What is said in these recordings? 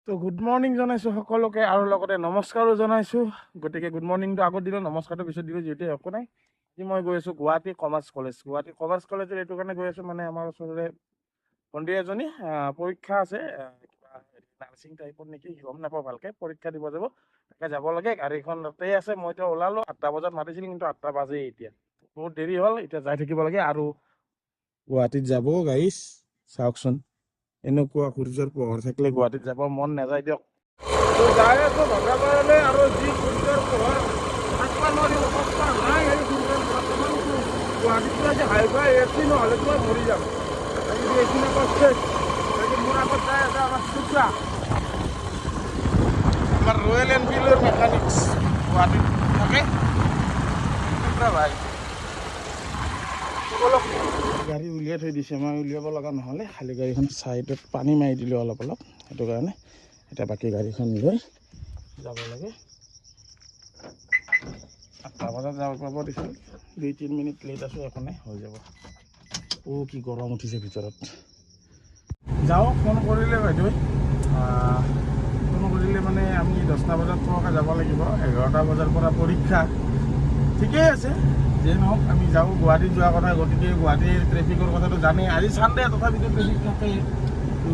তো good morning জনাইছোঁ সকলোকে আৰু লগতে নমস্কাৰো জনাইছোঁ। গতিকে গুড মৰ্ণিংটো আগত দিলোঁ, নমস্কাৰটো পিছত দিলোঁ, যিহেতু একো নাই। আজি মই গৈ আছোঁ Guwahati commerce college. Guwahati commerce কলেজত এইটো কাৰণে গৈ আছোঁ, মানে আমাৰ ওচৰৰে ভণ্টি এজনী পৰীক্ষা আছে, কিবা নাৰ্ছিং টাইপত নেকি, গম নাপাওঁ ভালকৈ। পৰীক্ষা দিব যাব, তাকে যাব লাগে। গাড়ীখন তাতেই আছে। মই এতিয়া ওলালোঁ, 8টা বজাত মাতিছিল, কিন্তু 8টা বাজেই এতিয়া। বহুত দেৰি হ'ল, এতিয়া যাই থাকিব লাগে। আৰু গুৱাহাটীত যাব গাইছ, চাওকচোন। এনেকুৱা সূৰ্যৰ পোহৰ থাকিলে গুৱাহাটীত যাব মন নাযায় দিয়ক। যাই আছোঁ ভদ্ৰকাৰলৈ, আৰু যি সূৰ্যৰ পোহৰ থাকিব নোৱাৰি, অৱস্থা নাই এই সূৰ্যৰ পোহৰ। গুৱাহাটীতো আজি হাইফাই এচি নহ'লেতো মই মৰি যাম। আজি এচি নাপাচ্ছে, মোৰ আগত যাই আছে আমাৰ চুচা, আমাৰ ৰয়েল এনফিল্ডৰ মেকানিক্স গুৱাহাটীত থাকে ভাই। গাড়ী উলিয়াই থৈ দিছে, মই উলিয়াব লগা নহ'লে। খালী গাড়ীখন ছাইডত পানী মাৰি দিলোঁ অলপ অলপ, সেইটো কাৰণে এতিয়া বাকী গাড়ীখন লৈ যাব লাগে। 8টা বজাত যাব পাব দিছিল, 2-3 মিনিট লেট আছোঁ, একো নাই, হৈ যাব। কি গৰম উঠিছে ভিতৰত। যাওঁ, ফোন কৰিলে বাইদেউ, ফোন কৰিলে মানে আমি 10টা বজাত পোৱাকৈ যাব লাগিব। 11টা বজাৰ পৰা পৰীক্ষা। ঠিকেই আছে, যিয়ে নহওক আমি যাওঁ, গুৱাহাটীত যোৱা কথা। গতিকে গুৱাহাটীৰ ট্ৰেফিকৰ কথাটো জানেই, আজি চানডে তথাপিতো ট্ৰেফিক থাকে,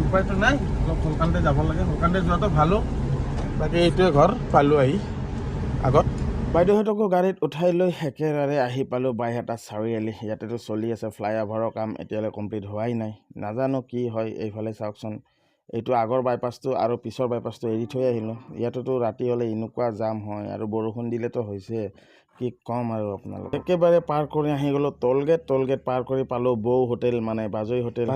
উপায়টো নাই। অলপ সোনকালে যাব লাগে, সোনকালে যোৱাটো ভালো। বাকী এইটোৱে ঘৰ পালোঁ আহি আগত। বাইদেউহঁতকো গাড়ীত উঠাই লৈ একেবাৰে আহি পালোঁ বাইহাটা চাৰিআলি। ইয়াতেতো চলি আছে ফ্লাইঅভাৰৰ কাম, এতিয়ালৈ কমপ্লিট হোৱাই নাই। নাজানো কি হয় এইফালে। চাওকচোন, এইটো আগৰ বাইপাছটো আৰু পিছৰ বাইপাছটো এৰি থৈ আহিলোঁ। ইয়াতেতো ৰাতি হ'লে এনেকুৱা জাম হয়, আৰু বৰষুণ দিলেতো হৈছে, কি ক'ম আৰু আপোনালোক। একেবাৰে পাৰ কৰি আহি গ'লোঁ টোলগেট পাৰ কৰি পালোঁ বৌ হোটেল, মানে বাজৈ হোটেল।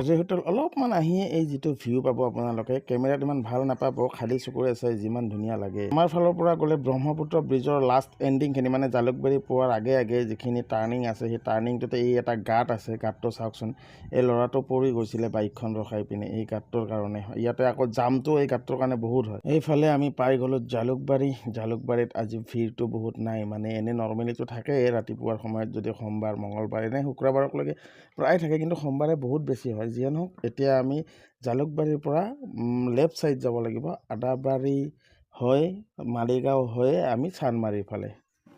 অলপমান আহিয়ে এই যিটো ভিউ পাব আপোনালোকে, কেমেৰাত ইমান ভাল নাপাব, খালী চকুৰে চাই যিমান ধুনীয়া লাগে। আমাৰ ফালৰ পৰা গ'লে ব্ৰহ্মপুত্ৰ ব্ৰিজৰ লাষ্ট এণ্ডিংখিনি, মানে জালুকবাৰী পোৱাৰ আগে আগে যিখিনি টাৰ্ণিং আছে, সেই টাৰ্ণিংটোতে এই এটা গাঁত আছে। গাঁতটো চাওকচোন, এই ল'ৰাটো পৰি গৈছিলে বাইকখন ৰখাই পিনে এই গাঁতটোৰ কাৰণে। ইয়াতে আকৌ জামটো এই গাঁতটোৰ কাৰণে বহুত হয়। এইফালে আমি পাই গ'লোঁ জালুকবাৰীত আজি ভিৰটো বহুত নাই, মানে এনে নৰ্মেলিটো থাকে ৰাতিপুৱাৰ সময়ত, যদি সোমবাৰ মঙলবাৰ এনে শুক্ৰবাৰকলৈকে প্ৰায় থাকে, কিন্তু সোমবাৰে বহুত বেছি হয়। যিয়ে নহওক, এতিয়া আমি জালুকবাৰীৰ পৰা লেফ্ট ছাইড যাব লাগিব, আদাবাৰী হৈ মালিগাঁও হৈ আমি চানমাৰীৰ ফালে।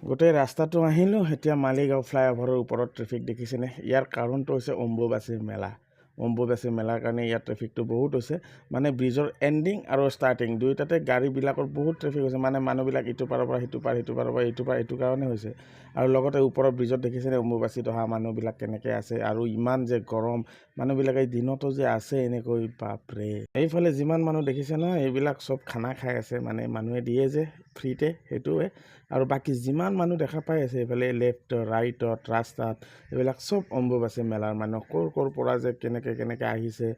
গোটেই ৰাস্তাটো আহিলোঁ। এতিয়া মালিগাঁও ফ্লাইঅভাৰৰ ওপৰত ট্ৰেফিক দেখিছেনে? ইয়াৰ কাৰণটো হৈছে অম্বুবাচী মেলা। অম্বুবাচী মেলাৰ কাৰণে ইয়াত ট্ৰেফিকটো বহুত হৈছে, মানে ব্ৰিজৰ এণ্ডিং আৰু ষ্টাৰ্টিং দুয়োটাতে গাড়ীবিলাকৰ বহুত ট্ৰেফিক হৈছে। মানে মানুহবিলাক ইটো পাৰৰ পৰা সিটো পাৰ, সিটো পাৰৰ পৰা ইটো পাৰ, এইটো কাৰণে হৈছে। আৰু লগতে ওপৰৰ ব্ৰিজত দেখিছেনে অম্বুবাচীত অহা মানুহবিলাক কেনেকৈ আছে, আৰু ইমান যে গৰম, মানুহবিলাকে দিনতো যে আছে এনেকৈ, বাপৰে। এইফালে যিমান মানুহ দেখিছে নহয়, এইবিলাক চব খানা খাই আছে, মানে মানুহে দিয়ে যে ফ্ৰীতে, সেইটোৱে। আৰু বাকী যিমান মানুহ দেখা পাই আছে এইফালে লেফ্টত ৰাইটত ৰাস্তাত, এইবিলাক চব অম্বুবাচী মেলাৰ মানুহ। ক'ৰ পৰা যে কেনেকৈ আহিছে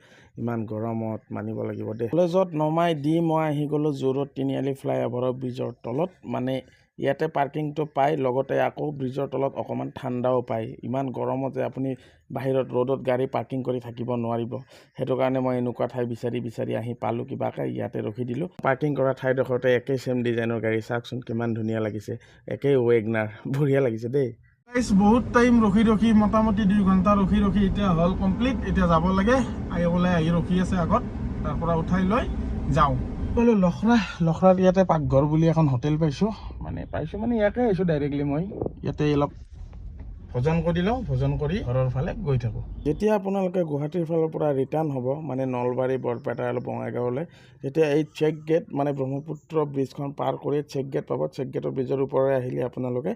ইমান গৰমত, মানিব লাগিব দেই। কলেজত নমাই দি মই আহি গ'লোঁ জোৰত তিনিআলি ফ্লাইঅভাৰৰ ব্ৰিজৰ তলত। মানে ইয়াতে পাৰ্কিংটো পায়, লগতে আকৌ ব্ৰিজৰ তলত অকণমান ঠাণ্ডাও পায়। ইমান গৰমতে আপুনি বাহিৰত ৰ'দত গাড়ী পাৰ্কিং কৰি থাকিব নোৱাৰিব। সেইটো কাৰণে মই এনেকুৱা ঠাই বিচাৰি আহি পালোঁ কিবাকৈ, ইয়াতে ৰখি দিলোঁ। পাৰ্কিং কৰা ঠাইডোখৰতে একেই ছেম ডিজাইনৰ গাড়ী, চাওকচোন কিমান ধুনীয়া লাগিছে, একেই ৱেগনাৰ, বঢ়িয়া লাগিছে দেই। বহুত টাইম ৰখি মোটামুটি 2 ঘণ্টা ৰখি এতিয়া হ'ল কমপ্লিট। এতিয়া যাব লাগে, আহি ৰখি আছে আগত, তাৰ পৰা উঠাই লৈ যাওঁ। বোলো লখৰাত ইয়াতে পাকঘৰ বুলি এখন হোটেল পাইছোঁ, মানে ইয়াতে আহিছোঁ ডাইৰেক্টলি। মই ইয়াতে অলপ ভোজন কৰি লওঁ, ভোজন কৰি ঘৰৰ ফালে গৈ থাকোঁ। যেতিয়া আপোনালোকে গুৱাহাটীৰ ফালৰ পৰা ৰিটাৰ্ণ হ'ব, মানে নলবাৰী বৰপেটা আৰু বঙাইগাঁৱলৈ, তেতিয়া এই চেক গেট, মানে ব্ৰহ্মপুত্ৰ ব্ৰিজখন পাৰ কৰি চেক গেট পাব। চেক গেটৰ ব্ৰিজৰ ওপৰলৈ আহিলে আপোনালোকে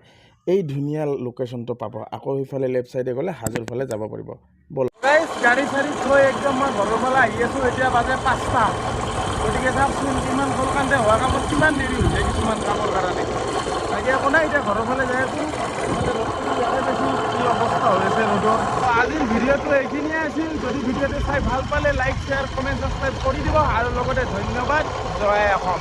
এই ধুনীয়া লোকেশ্যনটো পাব। আকৌ সেইফালে লেফ্ট ছাইডে গ'লে হাজোৰ ফালে যাব পাৰিব। ব'ল গাড়ী চাড়ী থৈ একদম মই ঘৰৰ ফালে আহি আছোঁ। এতিয়া বাজে 5টা। গতিকে চাওকচোন কিমান সোনকালে হোৱা কামত কিমান দেৰি হৈছে কিছুমান কামৰ কাৰণে। তাকে একো নাই, এতিয়া ঘৰৰ ফালে যাই আছোঁ। কি অৱস্থা হৈ আছে ৰ'দৰ। আজিৰ ভিডিঅ'টো এইখিনিয়ে আছিল। যদি ভিডিঅ'টো চাই ভাল পালে লাইক, শ্বেয়াৰ, কমেণ্ট, ছাবস্ক্ৰাইব কৰি দিব, আৰু লগতে ধন্যবাদ। জয় অসম।